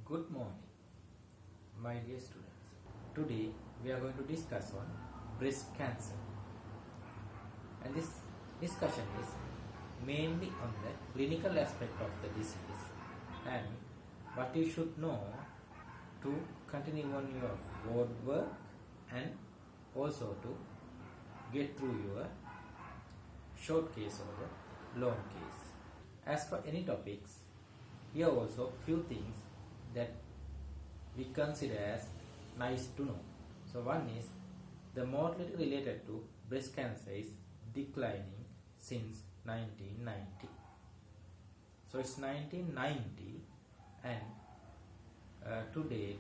Good morning, my dear students. Today we are going to discuss on breast cancer, and this discussion is mainly on the clinical aspect of the disease and what you should know to continue on your board work and also to get through your short case or the long case. As for any topics, here also few things that we consider as nice to know. So one is the mortality related to breast cancer is declining since 1990. So it's 1990 and today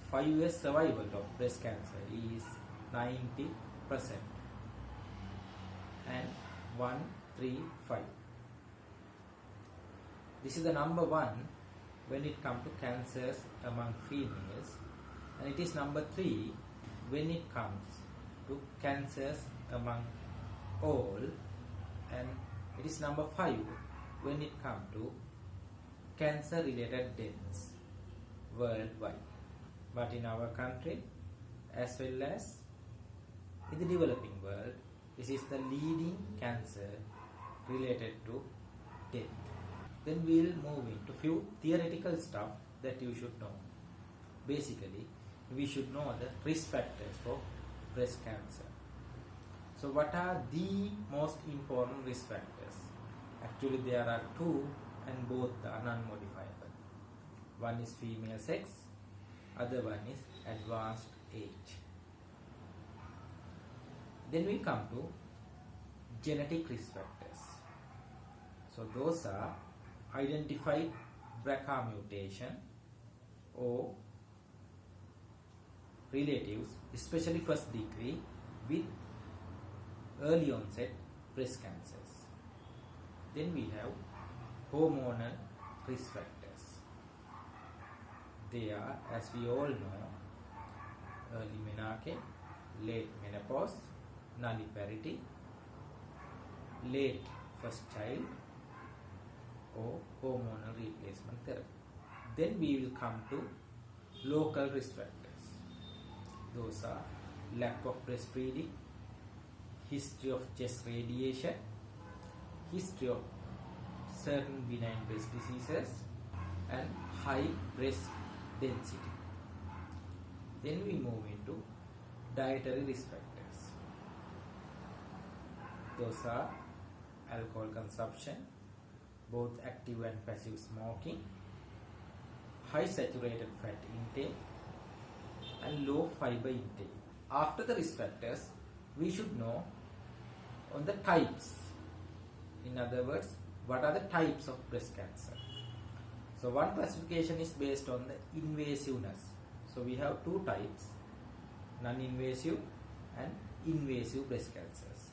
5 years survival of breast cancer is 90% and 135. This is the number one when it comes to cancers among females, and it is number 3 when it comes to cancers among all, and it is number 5 when it comes to cancer related deaths worldwide. But in our country as well as in the developing world, this is the leading cancer related to death. Then we will move into few theoretical stuff that you should know. Basically, we should know the risk factors for breast cancer. So what are the most important risk factors? Actually there are 2 and both are non-modifiable. One is female sex, other one is advanced age. Then we come to genetic risk factors. So those are identified BRCA mutation or relatives, especially first degree, with early onset breast cancers. Then we have hormonal risk factors. They are, as we all know, early menarche, late menopause, nulliparity, late first child, or hormonal replacement therapy. Then we will come to local risk factors. Those are lack of breastfeeding, history of chest radiation, history of certain benign breast diseases, and high breast density. Then we move into dietary risk factors. Those are alcohol consumption, both active and passive smoking, high saturated fat intake, and low fiber intake. After the risk factors, we should know on the types. In other words, what are the types of breast cancer? So one classification is based on the invasiveness. So we have 2 types, non-invasive and invasive breast cancers.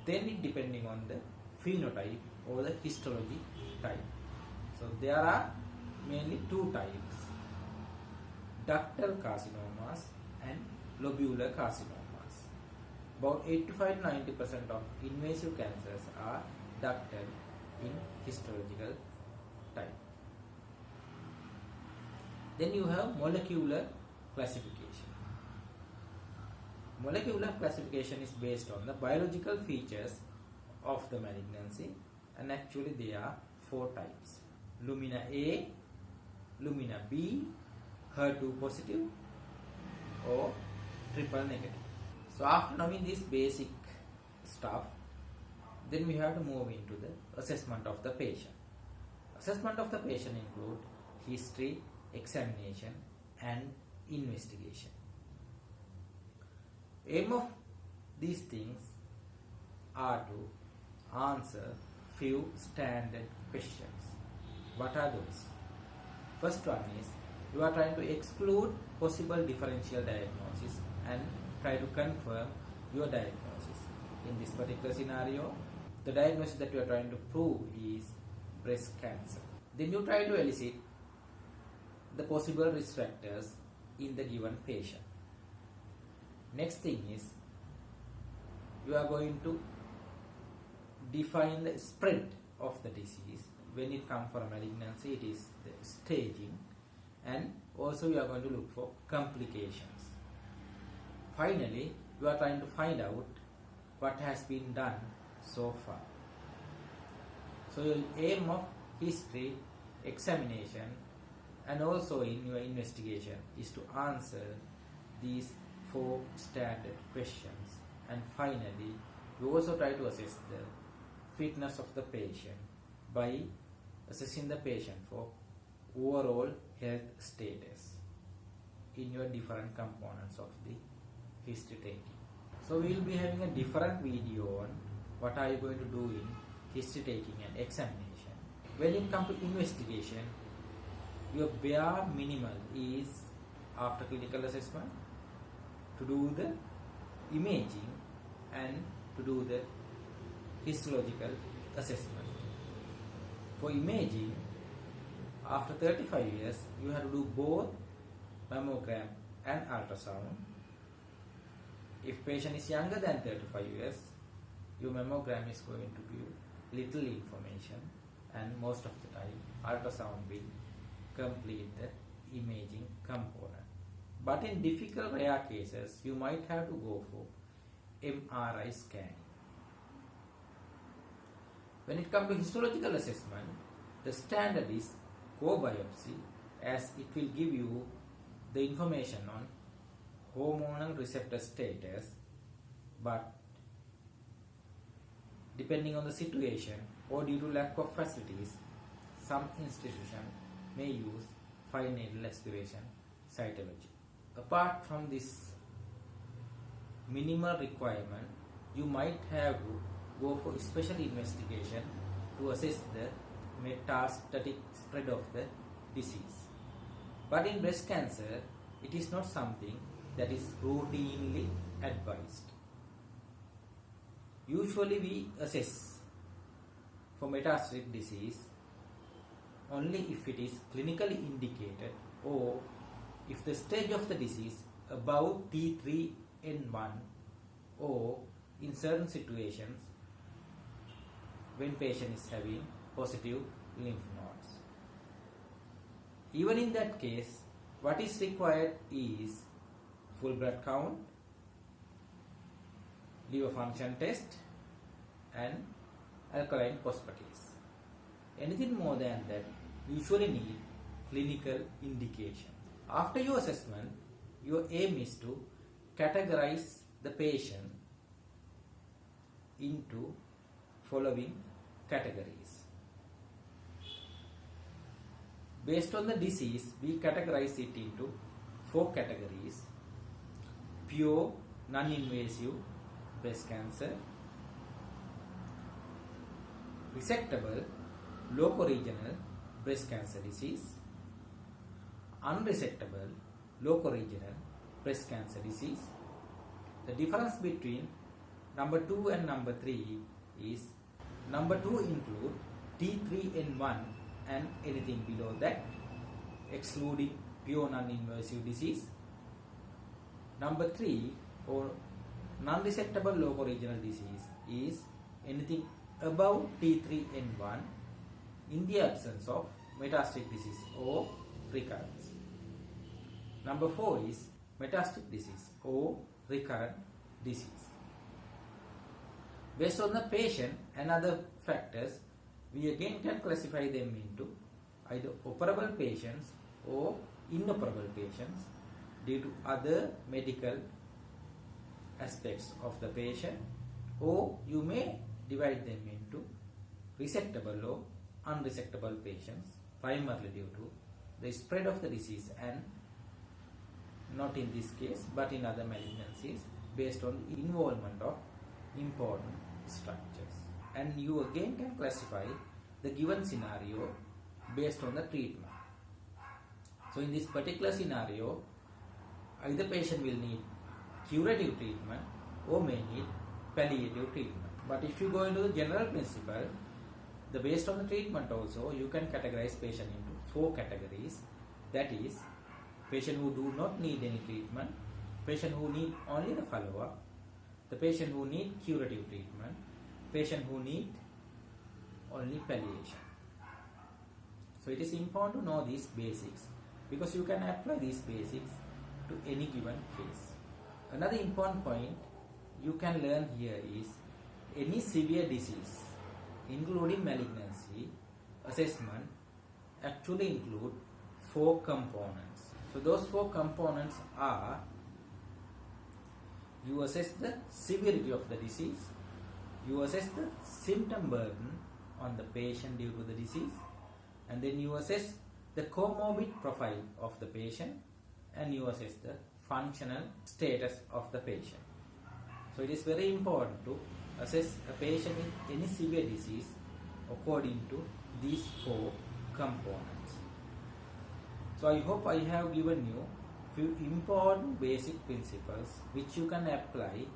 Then it depending on the phenotype or the histology type. So there are mainly 2 types, ductal carcinomas and lobular carcinomas. About 85-90% of invasive cancers are ductal in histological type. Then you have molecular classification. Molecular classification is based on the biological features of the malignancy, and actually there are 4 types: lumina A, lumina B, HER2 positive, or triple negative. So after knowing this basic stuff, then we have to move into the assessment of the patient. Assessment of the patient include history, examination, and investigation. Aim of these things are to answer few standard questions. What are those? First one is, you are trying to exclude possible differential diagnosis and try to confirm your diagnosis. In this particular scenario, the diagnosis that you are trying to prove is breast cancer. Then you try to elicit the possible risk factors in the given patient. Next thing is, you are going to define the spread of the disease. When it comes for a malignancy, it is the staging. and also you are going to look for complications. Finally, you are trying to find out what has been done so far. So your aim of history examination and also in your investigation is to answer these 4 standard questions, and finally you also try to assess the fitness of the patient by assessing the patient for overall health status in your different components of the history taking. So we will be having a different video on what are you going to do in history taking and examination. When it comes to investigation, your bare minimal is, after clinical assessment, to do the imaging and to do the histological assessment. For imaging, after 35 years, you have to do both mammogram and ultrasound. If patient is younger than 35 years, your mammogram is going to give little information, and most of the time ultrasound will complete the imaging component. But in difficult rare cases, you might have to go for MRI scanning. When it comes to histological assessment, the standard is core biopsy, as it will give you the information on hormonal receptor status, but depending on the situation or due to lack of facilities, some institutions may use fine needle aspiration cytology. Apart from this minimal requirement, you might have to go for special investigation to assess the metastatic spread of the disease. But in breast cancer, it is not something that is routinely advised. Usually we assess for metastatic disease only if it is clinically indicated or if the stage of the disease above T3N1, or in certain situations when patient is having positive lymph nodes. Even in that case, what is required is full blood count, liver function test, and alkaline phosphatase. Anything more than that usually need clinical indication. After your assessment, your aim is to categorize the patient into following categories. Based on the disease, we categorize it into 4 categories: pure non-invasive breast cancer, resectable locoregional breast cancer disease, unresectable locoregional breast cancer disease. The difference between number 2 and number 3 is number 2 include T3N1 and anything below that, excluding pure non-invasive disease. Number 3, or non-resectable locoregional disease, is anything above T3N1 in the absence of metastatic disease or recurrence. Number 4 is metastatic disease or recurrent disease. Based on the patient and other factors, we again can classify them into either operable patients or inoperable patients due to other medical aspects of the patient, or you may divide them into resectable or unresectable patients, primarily due to the spread of the disease, and not in this case but in other malignancies based on the involvement of important structures. And you again can classify the given scenario based on the treatment. So in this particular scenario, either patient will need curative treatment or may need palliative treatment. But if you go into the general principle, based on the treatment also, you can categorize patient into 4 categories. That is, patient who do not need any treatment, patient who need only the follow-up, the patient who need curative treatment, patient who need only palliation. So it is important to know these basics because you can apply these basics to any given case. Another important point you can learn here is any severe disease, including malignancy, assessment actually include 4 components. So those 4 components are: you assess the severity of the disease, you assess the symptom burden on the patient due to the disease, and then you assess the comorbid profile of the patient, and you assess the functional status of the patient. So it is very important to assess a patient with any severe disease according to these 4 components. So I hope I have given you few important basic principles which you can apply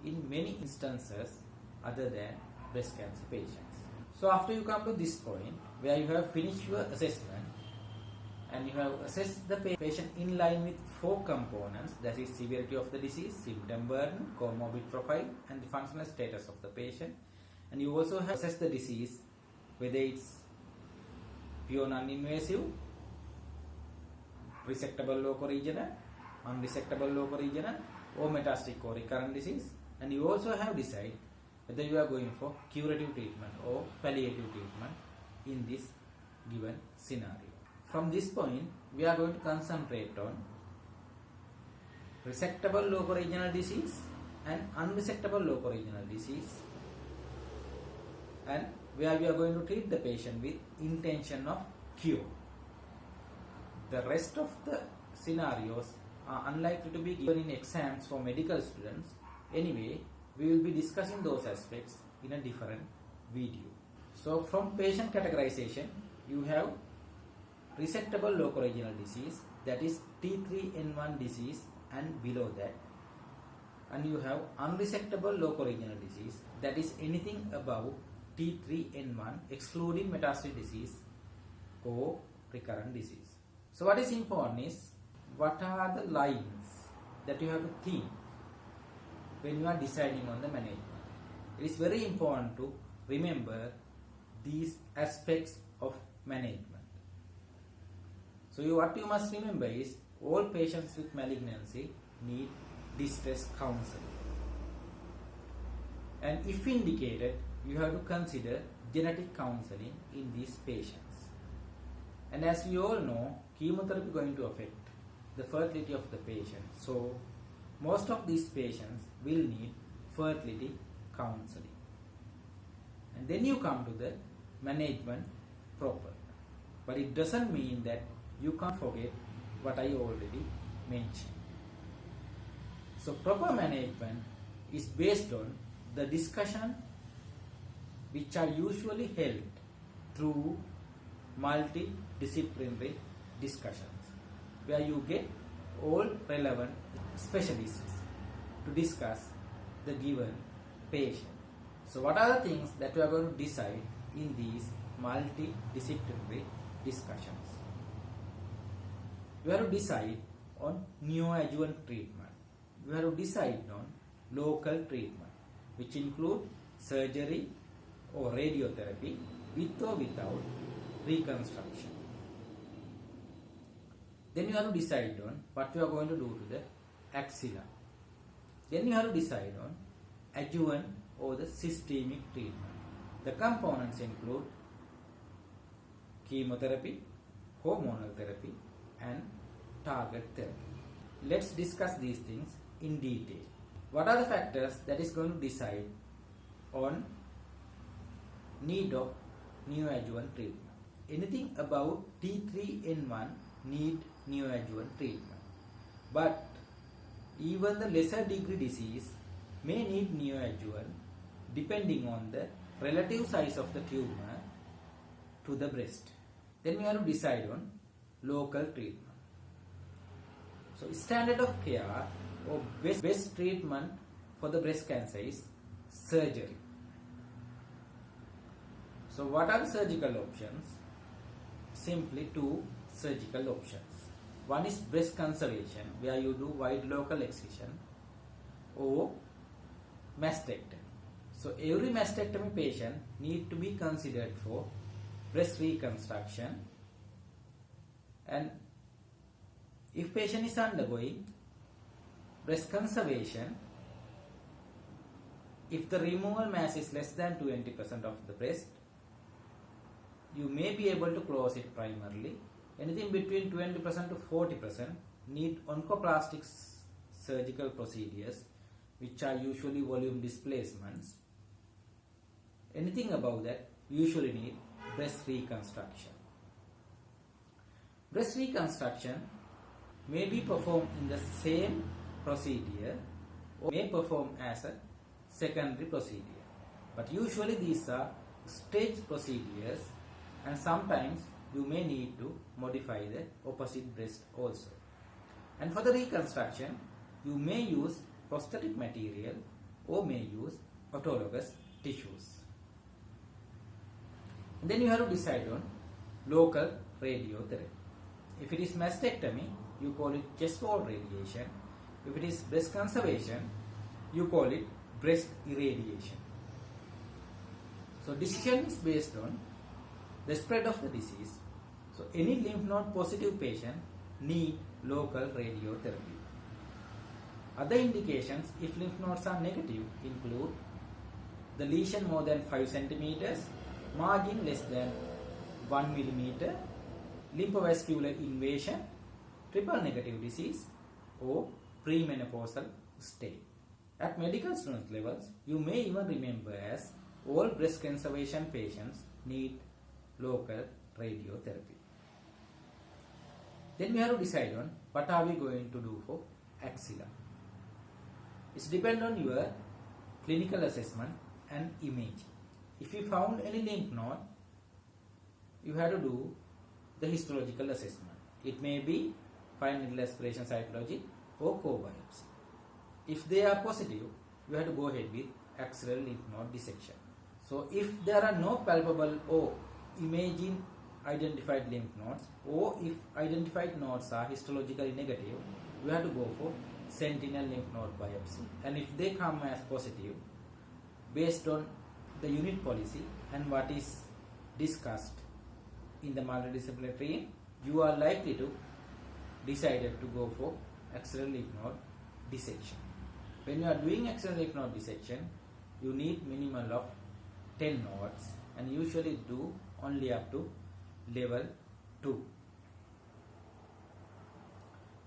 in many instances other than breast cancer patients. So after you come to this point where you have finished your assessment and you have assessed the patient in line with 4 components, that is severity of the disease, symptom burden, comorbid profile, and the functional status of the patient, and you also have assessed the disease whether it's pure non-invasive, resectable loco-regional, unresectable loco-regional, or metastatic or recurrent disease, and you also have decided whether you are going for curative treatment or palliative treatment in this given scenario. From this point, we are going to concentrate on resectable loco-regional disease and unresectable loco-regional disease, and where we are going to treat the patient with intention of cure. The rest of the scenarios are unlikely to be given in exams for medical students. Anyway, we will be discussing those aspects in a different video. So from patient categorization, you have resectable loco-regional disease, that is T3N1 disease and below that, and you have unresectable loco-regional disease, that is anything above T3N1 excluding metastatic disease or recurrent disease. So what is important is, what are the lines that you have to think when you are deciding on the management. It is very important to remember these aspects of management. So what you must remember is, all patients with malignancy need distress counseling, and if indicated, you have to consider genetic counseling in these patients. And as we all know, chemotherapy is going to affect the fertility of the patient. So most of these patients will need fertility counseling. And then you come to the management proper. But it doesn't mean that you can't forget what I already mentioned. So proper management is based on the discussion which are usually held through multidisciplinary discussions, where you get all relevant specialists to discuss the given patient. So what are the things that we are going to decide in these multidisciplinary discussions? We have to decide on neoadjuvant treatment. We have to decide on local treatment, which include surgery or radiotherapy with or without reconstruction. Then you have to decide on what you are going to do to the axilla. Then you have to decide on adjuvant or the systemic treatment. The components include chemotherapy, hormonal therapy, and target therapy. Let's discuss these things in detail. What are the factors that is going to decide on need of neoadjuvant treatment? Anything above T3N1 need neoadjuvant treatment. But even the lesser degree disease may need neoadjuvant depending on the relative size of the tumor to the breast. Then we have to decide on local treatment. So standard of care or best treatment for the breast cancer is surgery. So what are the surgical options? Simply 2 surgical options. One is breast conservation, where you do wide local excision, or mastectomy. So every mastectomy patient need to be considered for breast reconstruction, and If patient is undergoing breast conservation, if the removal mass is less than 20% of the breast, you may be able to close it primarily. Anything between 20% to 40% need oncoplastic surgical procedures, which are usually volume displacements. Anything above that usually need breast reconstruction. Breast reconstruction may be performed in the same procedure or may perform as a secondary procedure. But usually these are staged procedures, and sometimes you may need to modify the opposite breast also. And for the reconstruction, you may use prosthetic material or may use autologous tissues. And then you have to decide on local radiotherapy. If it is mastectomy, you call it chest wall radiation. If it is breast conservation, you call it breast irradiation. So decision is based on the spread of the disease. So any lymph node positive patient need local radiotherapy. Other indications if lymph nodes are negative include the lesion more than 5 centimeters, margin less than 1 millimeter, lymphovascular invasion, triple negative disease, or premenopausal state. At medical student levels, you may even remember as all breast conservation patients need local radiotherapy. Then we have to decide on what are we going to do for axilla. It depends on your clinical assessment and image. If you found any lymph node, you have to do the histological assessment. It may be fine needle aspiration cytology or core biopsy. If they are positive, you have to go ahead with axillary lymph node dissection. So if there are no palpable or imaging identified lymph nodes, or if identified nodes are histologically negative, you have to go for sentinel lymph node biopsy. And if they come as positive, based on the unit policy and what is discussed in the multidisciplinary team, you are likely to decided to go for axillary lymph node dissection. When you are doing axillary lymph node dissection, you need minimal of 10 nodes and usually do only up to level 2.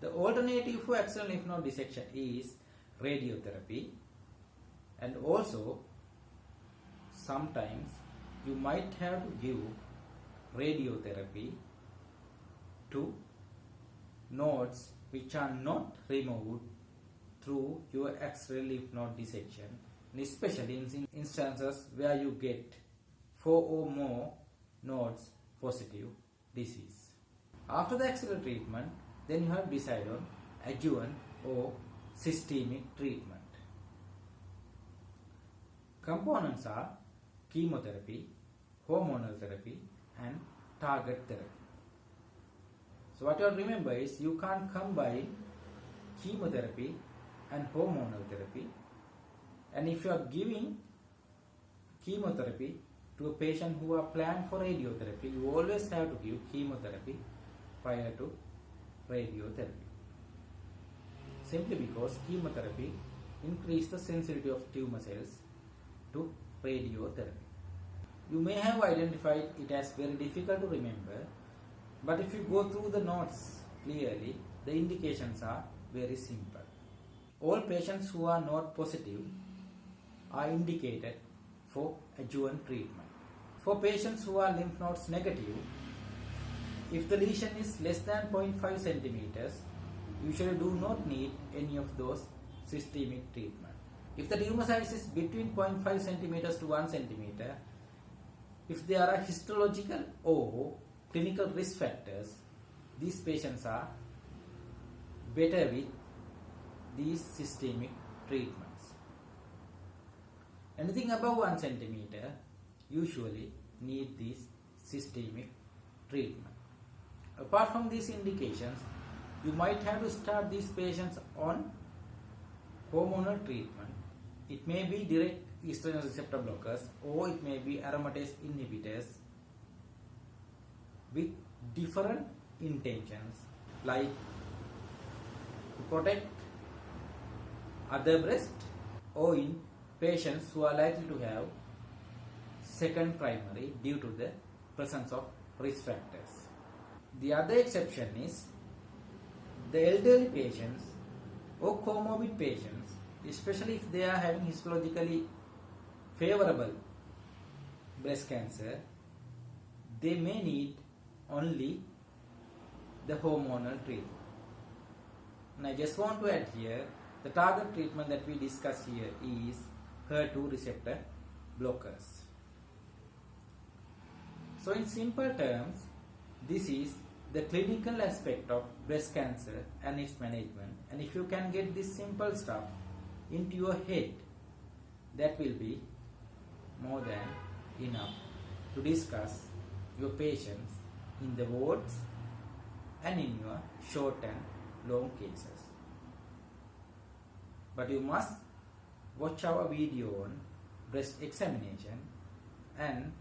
The alternative for axillary lymph node dissection is radiotherapy, and also sometimes you might have to give radiotherapy to nodes which are not removed through your axillary lymph node dissection, and especially in instances where you get 4 or more nodes positive disease. After the axillary treatment, then you have to decide on adjuvant or systemic treatment. Components are chemotherapy, hormonal therapy, and target therapy. So what you have to remember is you can't combine chemotherapy and hormonal therapy, and if you are giving chemotherapy to a patient who are planned for radiotherapy, you always have to give chemotherapy prior to radiotherapy. Simply because chemotherapy increases the sensitivity of tumor cells to radiotherapy. You may have identified it as very difficult to remember, but if you go through the notes clearly, the indications are very simple. All patients who are node positive are indicated for adjuvant treatment. For patients who are lymph nodes negative, if the lesion is less than 0.5 centimeters, you usually do not need any of those systemic treatment. If the tumor size is between 0.5 centimeters to 1 centimeter, if there are histological or clinical risk factors, these patients are better with these systemic treatments. Anything above 1 centimeter usually need this systemic treatment. Apart from these indications, you might have to start these patients on hormonal treatment. It may be direct estrogen receptor blockers or it may be aromatase inhibitors with different intentions, like to protect other breast or in patients who are likely to have second primary due to the presence of risk factors. The other exception is the elderly patients or comorbid patients, especially if they are having histologically favorable breast cancer, they may need only the hormonal treatment. And I just want to add here, the target treatment that we discuss here is HER2 receptor blockers. So in simple terms, this is the clinical aspect of breast cancer and its management. And if you can get this simple stuff into your head, that will be more than enough to discuss your patients in the wards and in your short and long cases. But you must watch our video on breast examination, and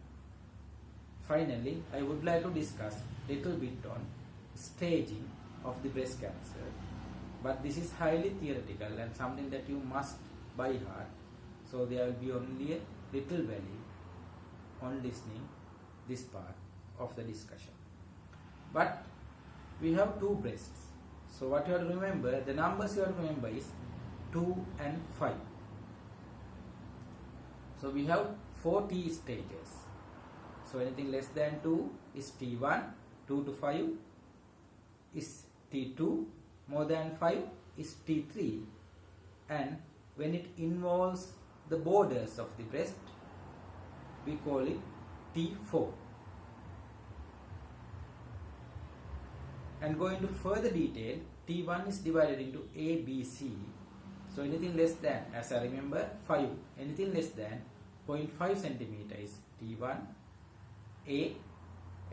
finally I would like to discuss little bit on staging of the breast cancer, but this is highly theoretical and something that you must by heart, so there will be only a little value on listening this part of the discussion. But we have two breasts, so what you have to remember, the numbers you have to remember is 2 and 5. So we have 4 T stages. So anything less than 2 is T1, 2 to 5 is T2, more than 5 is T3, and when it involves the borders of the breast, we call it T4. And going into further detail, T1 is divided into A, B, C. So anything less than, as I remember, 5, anything less than 0.5 centimeter is T1, A,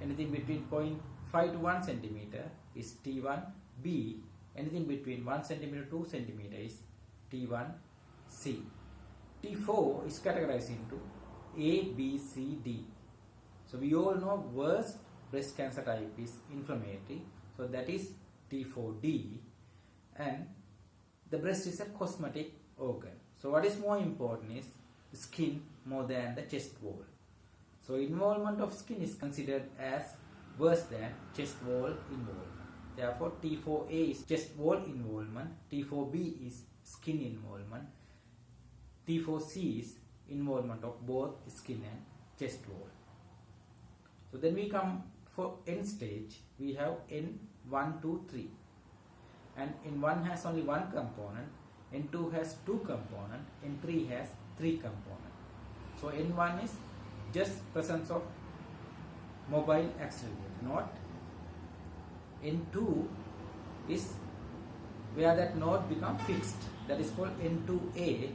anything between 0.5 to 1 centimeter is T1, B, anything between 1 centimeter to 2 centimeter is T1, C. T4 is categorized into A, B, C, D. So we all know worst breast cancer type is inflammatory, so that is T4D, and the breast is a cosmetic organ. So what is more important is skin more than the chest wall. So involvement of skin is considered as worse than chest wall involvement. Therefore T4A is chest wall involvement, T4B is skin involvement, T4C is involvement of both skin and chest wall. So then we come for end stage, we have N1, 2, 3. And N1 has only one component, N2 has two components, N3 has three components. So N1 is just presence of mobile axillary node. N2 is where that node becomes fixed, that is called N2A,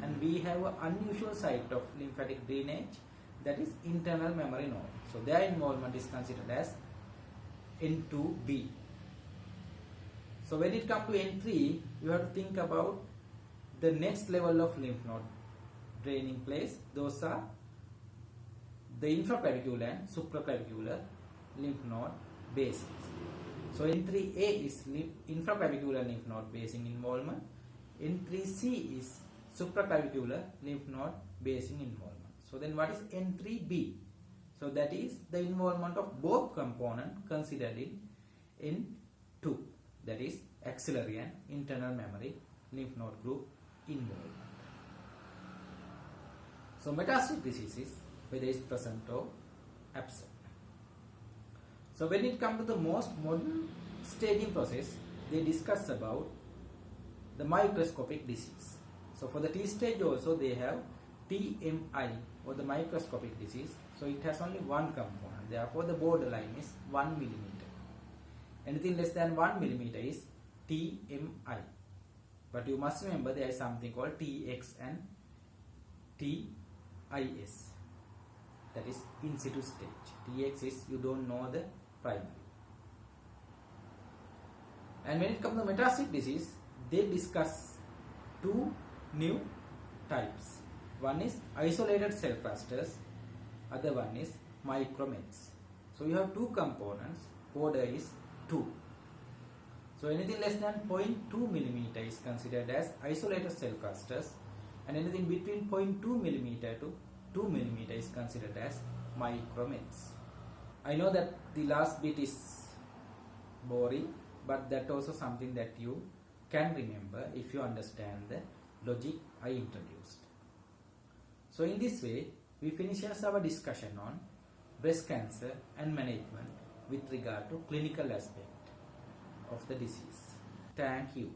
and we have an unusual site of lymphatic drainage, that is internal memory node. So their involvement is considered as N2B. So when it comes to N3, you have to think about the next level of lymph node draining place. Those are the infraclavicular and supraclavicular lymph node basins. So N3A is infraclavicular lymph node basing involvement. N3C is supraclavicular lymph node basing involvement. So then what is N3B? So that is the involvement of both components considered in N2, that is axillary and internal memory lymph node group involvement. So metastatic diseases, whether it's present or absent. So when it comes to the most modern staging process, they discuss about the microscopic disease. So for the T stage also they have TMI, or the microscopic disease. So it has only one component, therefore the borderline is 1 millimeter. Anything less than 1 millimeter is TMI. But you must remember there is something called TX and TIS, that is in situ stage. TX is you don't know the primary. And when it comes to metastatic disease, they discuss two new types. One is isolated cell clusters, other one is micromets. So you have two components, border is 2. So anything less than 0.2 millimeter is considered as isolated cell clusters, and anything between 0.2 millimeter to 2 millimeter is considered as micromets. I know that the last bit is boring, but that also something that you can remember if you understand the logic I introduced. So in this way, we finish our discussion on breast cancer and management with regard to clinical aspect of the disease. Thank you.